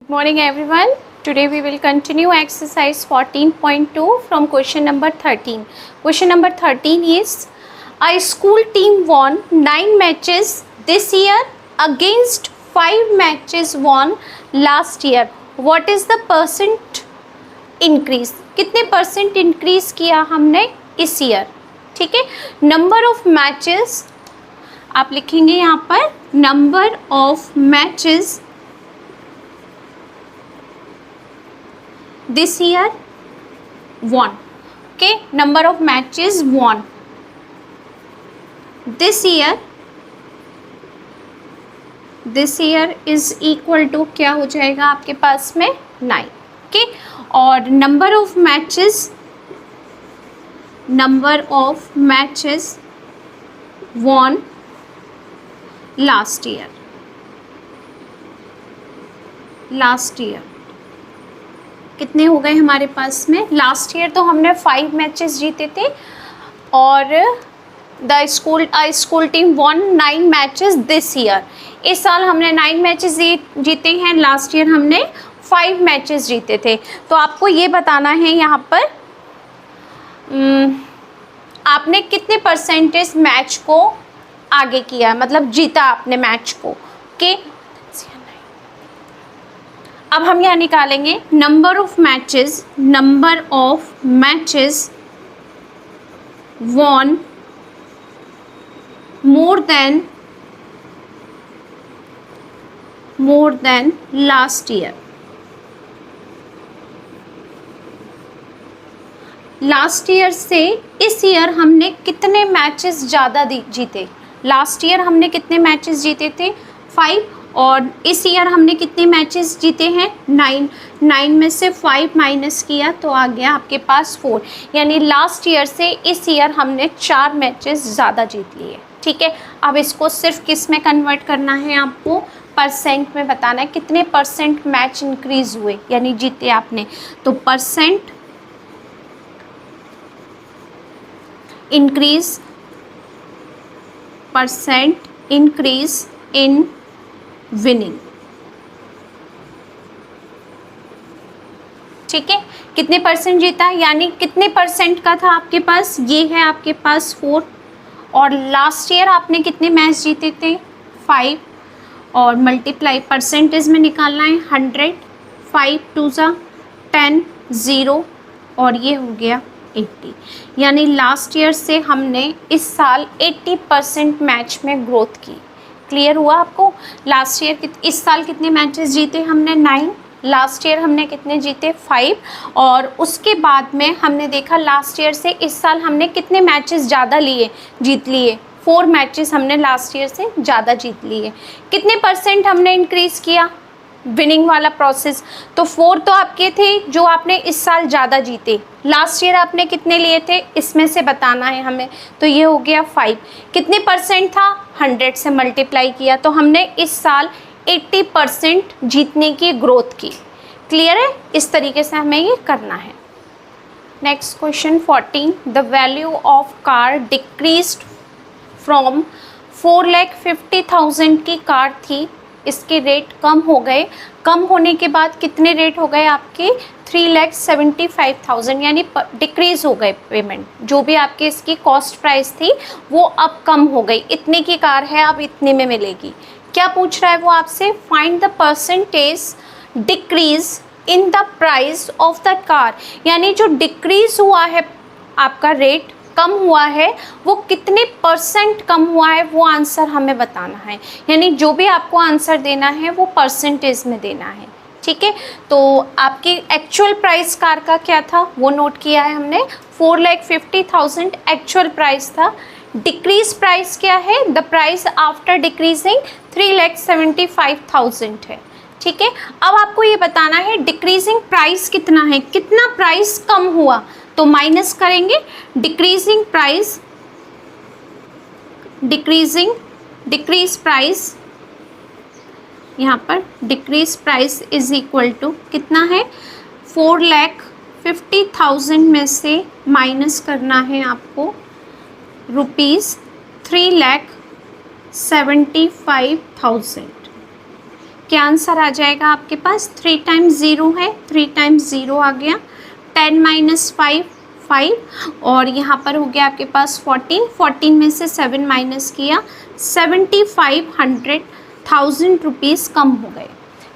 Morning everyone. Today we will continue exercise 14.2 from question number 13. Question number 13 is a school team won 9 matches this year against 5 matches won last year. What is the percent increase? कितने percent increase किया हमने इस year? ठीक है, number of matches आप लिखेंगे यहाँ पर, number of matches this year won. Okay, number of matches won this year is equal to क्या हो जाएगा आपके पास में 9. okay, और number of matches won last year कितने हो गए हमारे पास में? लास्ट ईयर तो हमने 5 मैचेस जीते थे और the school team von 9 matches this year. इस साल हमने 9 मैचेस जीते हैं, लास्ट ईयर हमने 5 मैचेस जीते थे. तो आपको ये बताना है यहाँ पर आपने कितने परसेंटेज मैच को आगे किया, मतलब जीता आपने मैच को. ओके, अब हम यहाँ निकालेंगे number of matches won more than last year. Last year से इस ईयर हमने कितने मैचेस ज़्यादा जीते? लास्ट ईयर हमने कितने मैचेस जीते थे? 5. और इस ईयर हमने कितने मैचेस जीते हैं? 9 में से 5 माइनस किया तो आ गया आपके पास 4. यानी लास्ट ईयर से इस ईयर हमने 4 मैचेस ज़्यादा जीत लिए. ठीक है, अब इसको सिर्फ किस में कन्वर्ट करना है? आपको परसेंट में बताना है कितने परसेंट मैच इंक्रीज हुए, यानी जीते आपने. तो परसेंट इंक्रीज इन विनिंग. ठीक है, कितने परसेंट जीता, यानी कितने परसेंट का था आपके पास? ये है आपके पास 4. और लास्ट ईयर आपने कितने मैच जीते थे? 5. और मल्टीप्लाई परसेंटेज में निकालना है 100. 5 2 जा 10, 0 और ये हो गया 80. यानी लास्ट ईयर से हमने इस साल 80% मैच में ग्रोथ की. क्लियर हुआ आपको? लास्ट ईयर इस साल कितने मैचेस जीते हमने? 9. लास्ट ईयर हमने कितने जीते? 5. और उसके बाद में हमने देखा लास्ट ईयर से इस साल हमने कितने मैचेस ज़्यादा जीत लिए? 4 मैचेस हमने लास्ट ईयर से ज़्यादा जीत लिए. कितने परसेंट हमने इंक्रीज़ किया विनिंग वाला प्रोसेस? तो 4 तो आपके थे जो आपने इस साल ज़्यादा जीते. लास्ट ईयर आपने कितने लिए थे इसमें से बताना है हमें. तो ये हो गया 5. कितने परसेंट था? 100 से मल्टीप्लाई किया तो हमने इस साल 80% जीतने की ग्रोथ की. क्लियर है? इस तरीके से हमें ये करना है. Next question 14. The value of car decreased from 4,50,000 की कार थी, इसके रेट कम हो गए. कम होने के बाद कितने रेट हो गए आपके? 3,75,000, यानी डिक्रीज़ हो गए पेमेंट. जो भी आपके इसकी कॉस्ट प्राइस थी वो अब कम हो गई. इतने की कार है, अब इतने में मिलेगी. क्या पूछ रहा है वो आपसे? Find the percentage decrease in the price of the car. यानी जो डिक्रीज हुआ है आपका रेट, कम हुआ है, वो कितने परसेंट कम हुआ है, वो आंसर हमें बताना है. यानी जो भी आपको आंसर देना है वो परसेंटेज में देना है. ठीक है, तो आपकी एक्चुअल प्राइस कार का क्या था वो नोट किया है हमने. 4,50,000 एक्चुअल प्राइस था. डिक्रीज प्राइस क्या है? द प्राइस आफ्टर डिक्रीजिंग 3,75,000 है. ठीक है, अब आपको ये बताना है डिक्रीजिंग प्राइस कितना है, कितना प्राइस कम हुआ. तो माइनस करेंगे डिक्रीज प्राइस, यहाँ पर decrease price is equal to कितना है? 4,50,000 में से माइनस करना है आपको ₹3,75,000. क्या आंसर आ जाएगा आपके पास? 3 टाइम्स 0 है, 3 टाइम्स 0 आ गया, 10 माइनस 5 5, और यहाँ पर हो गया आपके पास 14, 14 में से 7 माइनस किया, 75,000 रुपीज़ कम हो गए।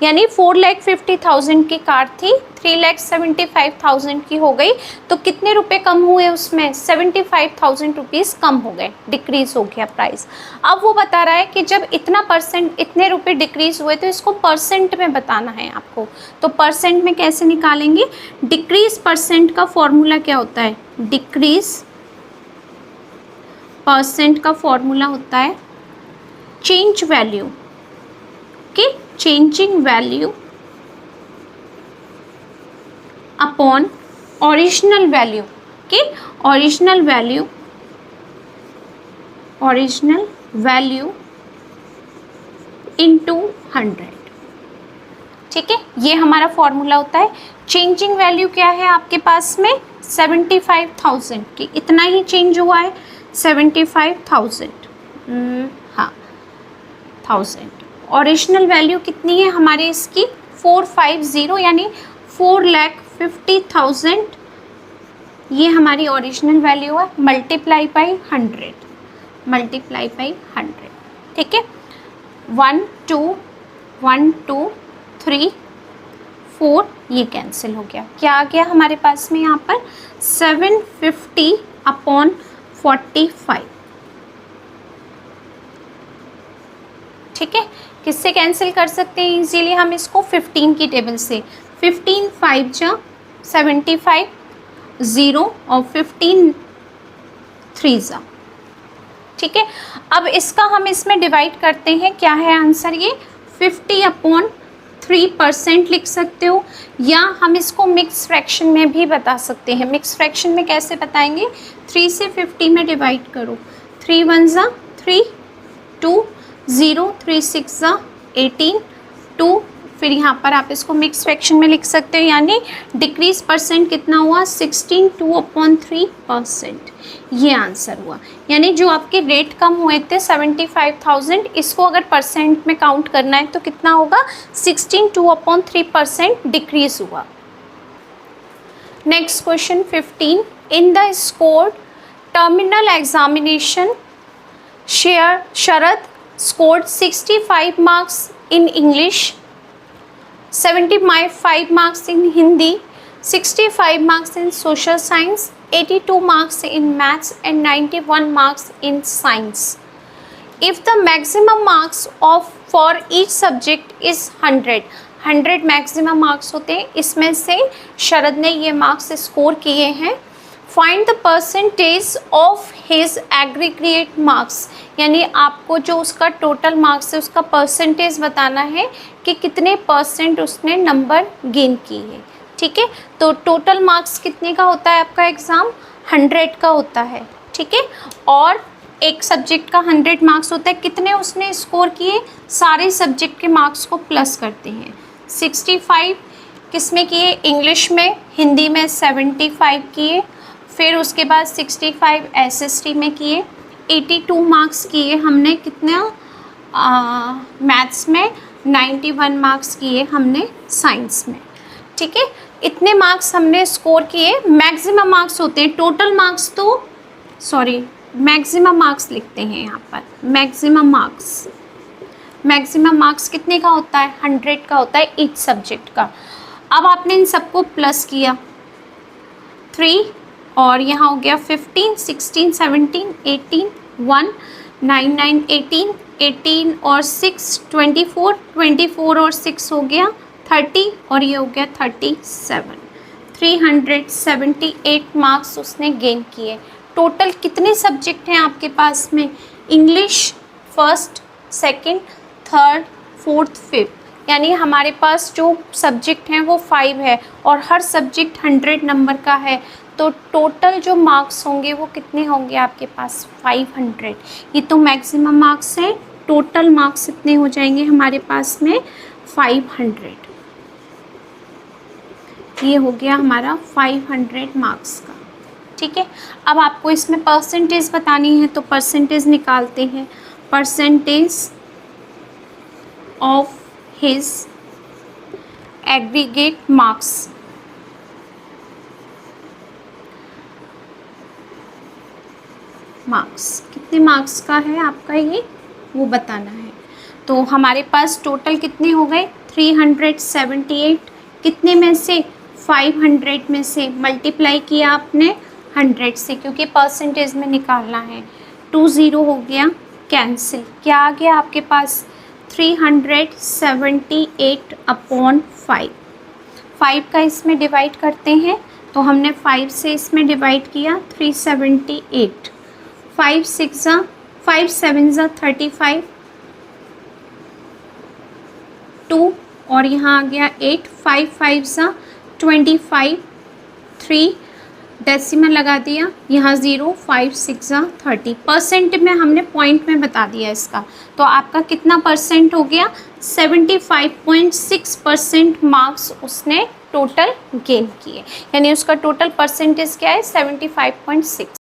यानी 4,50,000 की कार थी, 3,75,000 की हो गई, तो कितने रुपए कम हुए उसमें? 75,000 रुपीज़ कम हो गए, डिक्रीज़ हो गया प्राइस। अब वो बता रहा है कि जब इतना परसेंट, इतने रुपए डिक्रीज़ हुए, तो इसको परसेंट में बताना है आपको। तो परसेंट में कैसे निकालेंगे? डिक्रीज़ परसेंट का फॉर्मूला क्या होता है? डिक्रीज़ परसेंट का फॉर्मूला होता है change value, okay, changing value upon original value, okay, original value into 100, ठीक है, ये हमारा फॉर्मूला होता है। चेंजिंग वैल्यू क्या है आपके पास में? 75,000 की, इतना ही चेंज हुआ है, 75,000, हाँ 1000। ओरिजिनल वैल्यू कितनी है हमारे इसकी? 450, यानी 4,50,000, ये हमारी ओरिजिनल वैल्यू है, मल्टीप्लाई बाई 100, ठीक है। 1 2 1 2 3 4, ये कैंसिल हो गया, क्या आ गया हमारे पास में यहाँ पर? 750 अपॉन 45, ठीक है। किससे कैंसिल कर सकते हैं इजीली हम इसको? 15 की टेबल से। 15 5 जा 75, 0 और 15 3 जा, ठीक है। अब इसका हम इसमें डिवाइड करते हैं, क्या है आंसर? ये 50 अपॉन 3% लिख सकते हो, या हम इसको मिक्स फ्रैक्शन में भी बता सकते हैं। मिक्स फ्रैक्शन में कैसे बताएंगे? 3 से 50 में डिवाइड करो, 3 1 जा 3, 2 0, 3 6 जा 18, 2, फिर यहाँ पर आप इसको मिक्स फ्रैक्शन में लिख सकते हो, यानी डिक्रीज परसेंट कितना हुआ? 16, 2/3%, ये आंसर हुआ। यानी जो आपके रेट कम हुए थे 75,000, इसको अगर परसेंट में काउंट करना है तो कितना होगा? 16, 2/3% डिक्रीज हुआ। Next question 15, in the scored terminal examination Sharad scored 65 marks in English, 75 marks in Hindi, 65 marks in social science, 82 marks in maths and 91 marks in science. If the maximum marks for each subject is 100 maximum marks होते हैं, इसमें से शरद ने ये marks score किए हैं। Find the percentage of his aggregate marks, यानी आपको जो उसका टोटल मार्क्स है उसका परसेंटेज बताना है कि कितने परसेंट उसने नंबर गेन किए हैं, ठीक है। तो टोटल मार्क्स कितने का होता है आपका एग्ज़ाम? 100 का होता है, ठीक है। और एक सब्जेक्ट का 100 मार्क्स होता है, कितने उसने स्कोर किए? सारे सब्जेक्ट के मार्क्स को प्लस करते हैं। 65 किस में किए? इंग्लिश में, हिंदी में 75 किए, फिर उसके बाद 65 SST में किए, 82 मार्क्स किए हमने कितना मैथ्स में, 91 मार्क्स किए हमने साइंस में, ठीक है। इतने मार्क्स हमने स्कोर किए। मैक्सिमम मार्क्स होते हैं, टोटल मार्क्स तो मैक्सिमम मार्क्स लिखते हैं यहाँ पर। मैक्सिमम मार्क्स कितने का होता है? 100 का होता है ईच सब्जेक्ट का। अब आपने इन सबको प्लस किया, 3 और यहाँ हो गया 15, 16, 17, 18, 1, 9, 9, 18, 18 और 6, 24, 24 और 6 हो गया 30 और ये हो गया 37। 378 मार्क्स उसने गेन किए। टोटल कितने सब्जेक्ट हैं आपके पास में? English first, second, third, fourth, fifth, यानी हमारे पास जो सब्जेक्ट हैं वो 5 है और हर सब्जेक्ट 100 नंबर का है। तो टोटल जो मार्क्स होंगे वो कितने होंगे आपके पास? 500। ये तो मैक्सिमम मार्क्स है, टोटल मार्क्स कितने हो जाएंगे हमारे पास में? 500। ये हो गया हमारा 500 मार्क्स का, ठीक है। अब आपको इसमें परसेंटेज बतानी है तो परसेंटेज निकालते हैं। Percentage of his aggregate marks. Marks कितने मार्क्स का है आपका ये, वो बताना है। तो हमारे पास टोटल कितने हो गए 378, कितने में से 500 में से, मल्टीप्लाई किया आपने 100 से क्योंकि परसेंटेज में निकालना है। 20 हो गया कैंसिल, क्या आ गया आपके पास 378 अपॉन 5। 5 का इसमें डिवाइड करते हैं तो हमने 5 से इसमें डिवाइड किया 378, 5 7 35, 2 और यहाँ आ गया 8, 5 5 25, 3 डेसिमल लगा दिया, यहाँ 0, 5 6 30। परसेंट में हमने पॉइंट में बता दिया इसका, तो आपका कितना परसेंट हो गया 75.6% मार्क्स उसने टोटल गेन किए, यानी उसका टोटल परसेंटेज क्या है 75.6।